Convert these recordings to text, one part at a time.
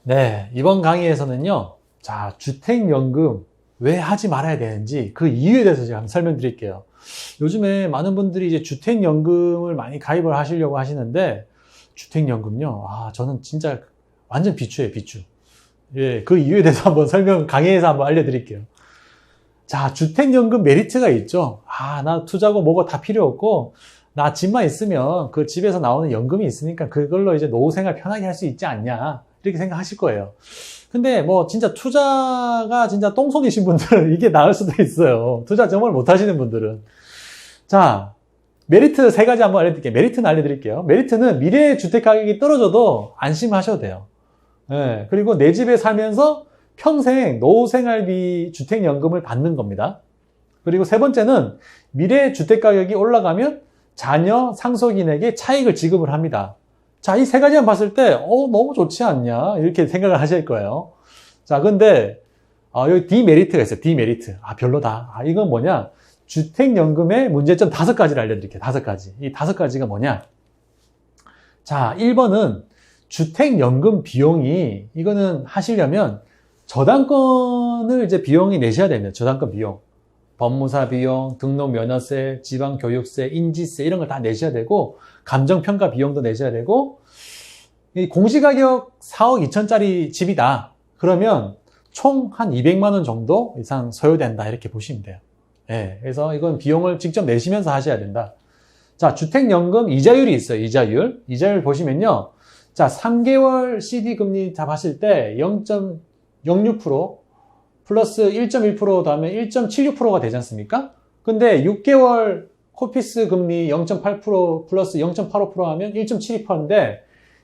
네, 이번 강의에서는요, 자, 주택연금 왜 하지 말아야 되는지 그 이유에 대해서 제가 한번 설명드릴게요. 요즘에 많은 분들이 이제 주택연금을 많이 가입을 하시려고 하시는데, 주택연금요, 저는 진짜 완전 비추예요, 비추. 예, 그 이유에 대해서 한번 강의에서 한번 알려드릴게요. 자, 주택연금 메리트가 있죠. 나 투자고 뭐고 다 필요 없고, 나 집만 있으면 그 집에서 나오는 연금이 있으니까 그걸로 이제 노후 생활 편하게 할 수 있지 않냐. 이렇게 생각하실 거예요. 근데 뭐 진짜 투자가 진짜 똥손이신 분들은 이게 나을 수도 있어요. 투자 정말 못 하시는 분들은. 자, 메리트 세 가지 한번 알려드릴게요. 메리트는 알려드릴게요. 메리트는 미래 주택 가격이 떨어져도 안심하셔도 돼요. 예, 그리고 내 집에 살면서 평생 노후생활비 주택연금을 받는 겁니다. 그리고 세 번째는 미래 주택 가격이 올라가면 자녀 상속인에게 차익을 지급을 합니다. 자, 이 세 가지만 봤을 때, 너무 좋지 않냐? 이렇게 생각을 하실 거예요. 자, 근데, 여기 디메리트가 있어요. 디메리트. 별로다. 이건 뭐냐? 주택연금의 문제점 5가지를 알려드릴게요. 5가지. 이 5가지가 뭐냐? 자, 1번은 주택연금 비용이, 이거는 하시려면 저당권을 이제 비용이 내셔야 됩니다. 저당권 비용. 법무사 비용, 등록면허세, 지방교육세, 인지세 이런 걸 다 내셔야 되고 감정평가 비용도 내셔야 되고 이 공시가격 4억 2천짜리 집이다. 그러면 총 한 200만 원 정도 이상 소요된다. 이렇게 보시면 돼요. 예, 그래서 이건 비용을 직접 내시면서 하셔야 된다. 자, 주택연금 이자율이 있어요. 이자율 보시면요. 자, 3개월 CD 금리 다 봤을 때 0.06% 플러스 1.1% 다음에 1.76%가 되지 않습니까? 근데 6개월 코피스 금리 0.8% 플러스 0.85% 하면 1.72%인데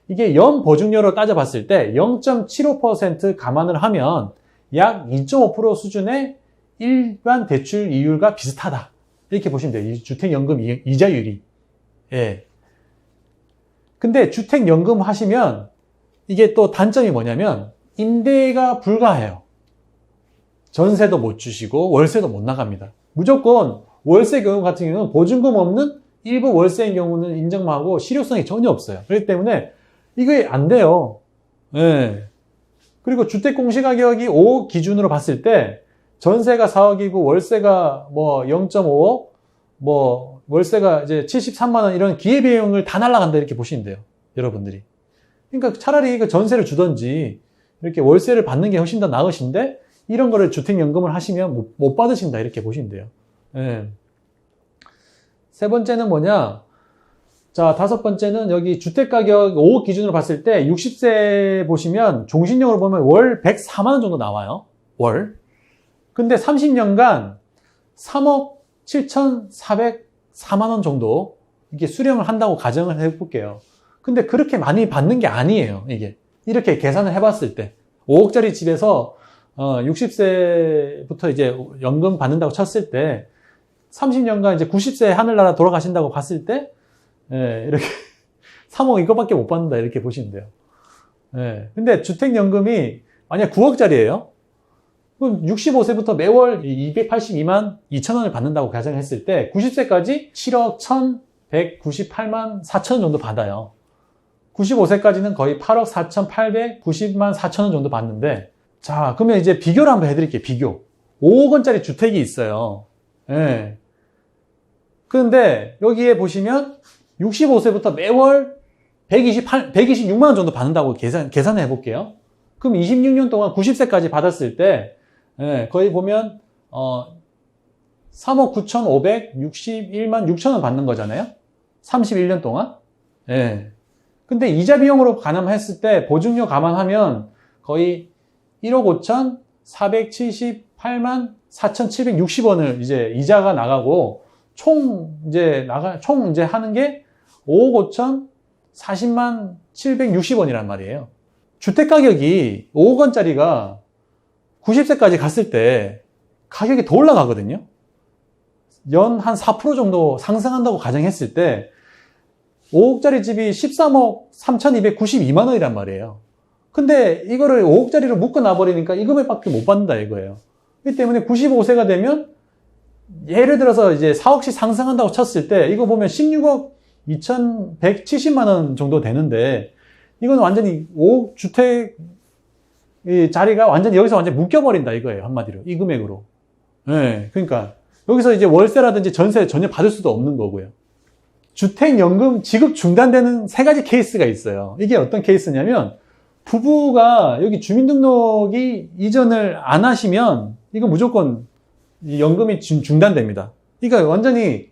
이게 연 보증료로 따져봤을 때 0.75% 감안을 하면 약 2.5% 수준의 일반 대출 이율과 비슷하다. 이렇게 보시면 돼요. 이 주택연금 이자율이. 예. 근데 주택연금 하시면 이게 또 단점이 뭐냐면 임대가 불가해요. 전세도 못 주시고 월세도 못 나갑니다. 무조건 월세 경우 같은 경우는 보증금 없는 일부 월세인 경우는 인정하고 실효성이 전혀 없어요. 그렇기 때문에 이게 안 돼요. 예. 그리고 주택 공시가격이 5억 기준으로 봤을 때 전세가 4억이고 월세가 뭐 0.5억, 뭐 월세가 이제 73만 원 이런 기회비용을 다 날라간다 이렇게 보시면 돼요. 여러분들이. 그러니까 차라리 그 전세를 주던지 이렇게 월세를 받는 게 훨씬 더 나으신데 이런 거를 주택연금을 하시면 못 받으신다 이렇게 보시면 돼요. 예. 세 번째는 뭐냐? 자, 5번째는 여기 주택가격 5억 기준으로 봤을 때 60세 보시면 종신형으로 보면 월 104만 원 정도 나와요. 월. 근데 30년간 3억 7,404만 원 정도 이게 수령을 한다고 가정을 해볼게요. 근데 그렇게 많이 받는 게 아니에요. 이게. 이렇게 계산을 해봤을 때 5억짜리 집에서 60세부터 이제 연금 받는다고 쳤을 때 30년간 이제 90세 하늘나라 돌아가신다고 봤을 때 이렇게 3억 이거밖에 못 받는다 이렇게 보시면 돼요. 근데 주택연금이 만약 9억짜리예요. 그럼 65세부터 매월 282만 2천 원을 받는다고 가정했을 때 90세까지 7억 1,198만 4천 원 정도 받아요. 95세까지는 거의 8억 4,890만 4천 원 정도 받는데 자, 그러면 이제 비교를 한번 해드릴게요. 비교. 5억 원짜리 주택이 있어요. 예. 그런데 여기에 보시면 65세부터 매월 126만 원 정도 받는다고 계산을 해볼게요. 그럼 26년 동안 90세까지 받았을 때 거의 보면 3억 9,561만 6천 원 받는 거잖아요. 31년 동안. 예. 근데 이자 비용으로 가늠했을 때 보증료 감안하면 거의 1억 5,478만 4,760원을 이제 이자가 나가고 총 이제 하는 게 5억 5,040만 760원이란 말이에요. 주택 가격이 5억 원짜리가 90세까지 갔을 때 가격이 더 올라가거든요. 연 한 4% 정도 상승한다고 가정했을 때 5억짜리 집이 13억 3,292만 원이란 말이에요. 근데 이거를 5억짜리로 묶어놔버리니까 이 금액밖에 못 받는다 이거예요. 그렇기 때문에 95세가 되면 예를 들어서 이제 4억씩 상승한다고 쳤을 때 이거 보면 16억 2,170만 원 정도 되는데 이건 완전히 5억 주택 이 자리가 완전히 여기서 완전히 묶여버린다 이거예요. 한마디로. 이 금액으로. 예. 그러니까 여기서 이제 월세라든지 전세 전혀 받을 수도 없는 거고요. 주택연금 지급 중단되는 세 가지 케이스가 있어요. 이게 어떤 케이스냐면 부부가 여기 주민등록이 이전을 안 하시면 이거 무조건 연금이 중단됩니다. 그러니까 완전히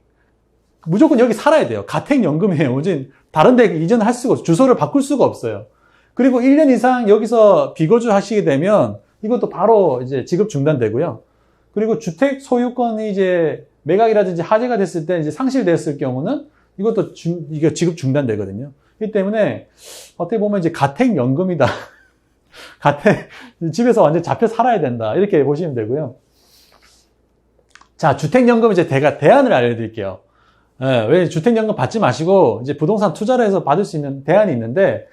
무조건 여기 살아야 돼요. 가택연금이에요. 다른 데 이전할 수가 없어요. 주소를 바꿀 수가 없어요. 그리고 1년 이상 여기서 비거주 하시게 되면 이것도 바로 이제 지급 중단되고요. 그리고 주택 소유권이 이제 매각이라든지 하재가 됐을 때 이제 상실됐을 경우는 이것도 이게 지급 중단되거든요. 그렇기 때문에 어떻게 보면 이제 가택연금이다. 집에서 완전 잡혀 살아야 된다. 이렇게 보시면 되고요. 자, 주택연금 이제 대안을 알려드릴게요. 예, 왜 주택연금 받지 마시고 이제 부동산 투자를 해서 받을 수 있는 대안이 있는데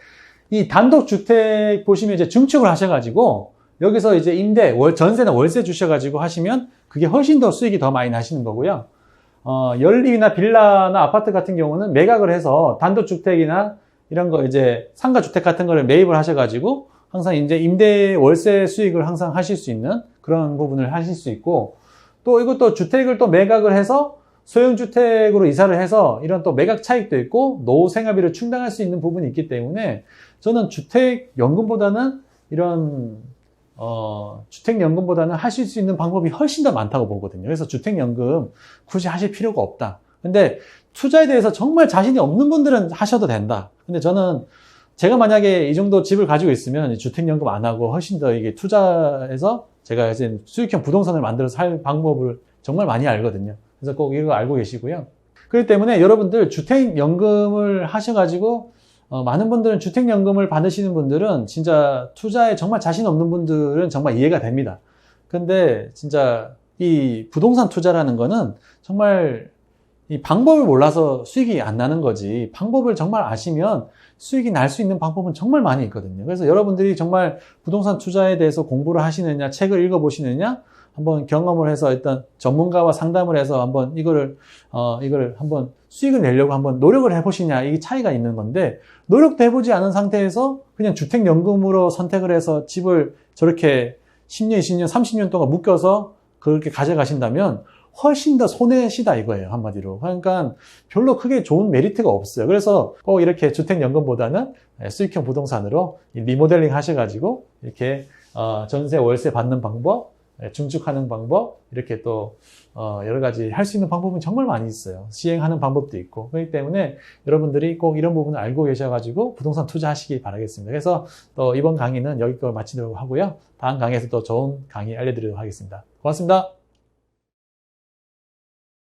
이 단독주택 보시면 이제 증축을 하셔가지고 여기서 이제 전세나 월세 주셔가지고 하시면 그게 훨씬 더 수익이 더 많이 나시는 거고요. 연립이나 빌라나 아파트 같은 경우는 매각을 해서 단독주택이나 이런 거 이제 상가주택 같은 거를 매입을 하셔가지고 항상 이제 임대 월세 수익을 항상 하실 수 있는 그런 부분을 하실 수 있고 또 이것도 주택을 또 매각을 해서 소형주택으로 이사를 해서 이런 또 매각 차익도 있고 노후 생활비를 충당할 수 있는 부분이 있기 때문에 저는 주택연금보다는 이런 주택연금보다는 하실 수 있는 방법이 훨씬 더 많다고 보거든요. 그래서 주택연금 굳이 하실 필요가 없다. 근데 투자에 대해서 정말 자신이 없는 분들은 하셔도 된다. 근데 저는 제가 만약에 이 정도 집을 가지고 있으면 주택연금 안 하고 훨씬 더 이게 투자해서 제가 이제 수익형 부동산을 만들어서 살 방법을 정말 많이 알거든요. 그래서 꼭 이거 알고 계시고요. 그렇기 때문에 여러분들 주택연금을 하셔가지고 많은 분들은 주택연금을 받으시는 분들은 진짜 투자에 정말 자신 없는 분들은 정말 이해가 됩니다. 근데 진짜 이 부동산 투자라는 거는 정말 이 방법을 몰라서 수익이 안 나는 거지 방법을 정말 아시면 수익이 날 수 있는 방법은 정말 많이 있거든요. 그래서 여러분들이 정말 부동산 투자에 대해서 공부를 하시느냐 책을 읽어보시느냐 한번 경험을 해서 일단 전문가와 상담을 해서 한번 이거를 한번 수익을 내려고 한번 노력을 해보시냐 이게 차이가 있는 건데 노력도 해보지 않은 상태에서 그냥 주택연금으로 선택을 해서 집을 저렇게 10년, 20년, 30년 동안 묶여서 그렇게 가져가신다면 훨씬 더 손해시다 이거예요 한마디로. 그러니까 별로 크게 좋은 메리트가 없어요. 그래서 꼭 이렇게 주택연금보다는 수익형 부동산으로 리모델링 하셔가지고 이렇게 전세 월세 받는 방법 증축하는 방법 이렇게 또 여러 가지 할 수 있는 방법은 정말 많이 있어요. 시행하는 방법도 있고 그렇기 때문에 여러분들이 꼭 이런 부분을 알고 계셔가지고 부동산 투자하시기 바라겠습니다. 그래서 또 이번 강의는 여기까지 마치도록 하고요. 다음 강의에서 또 좋은 강의 알려드리도록 하겠습니다. 고맙습니다.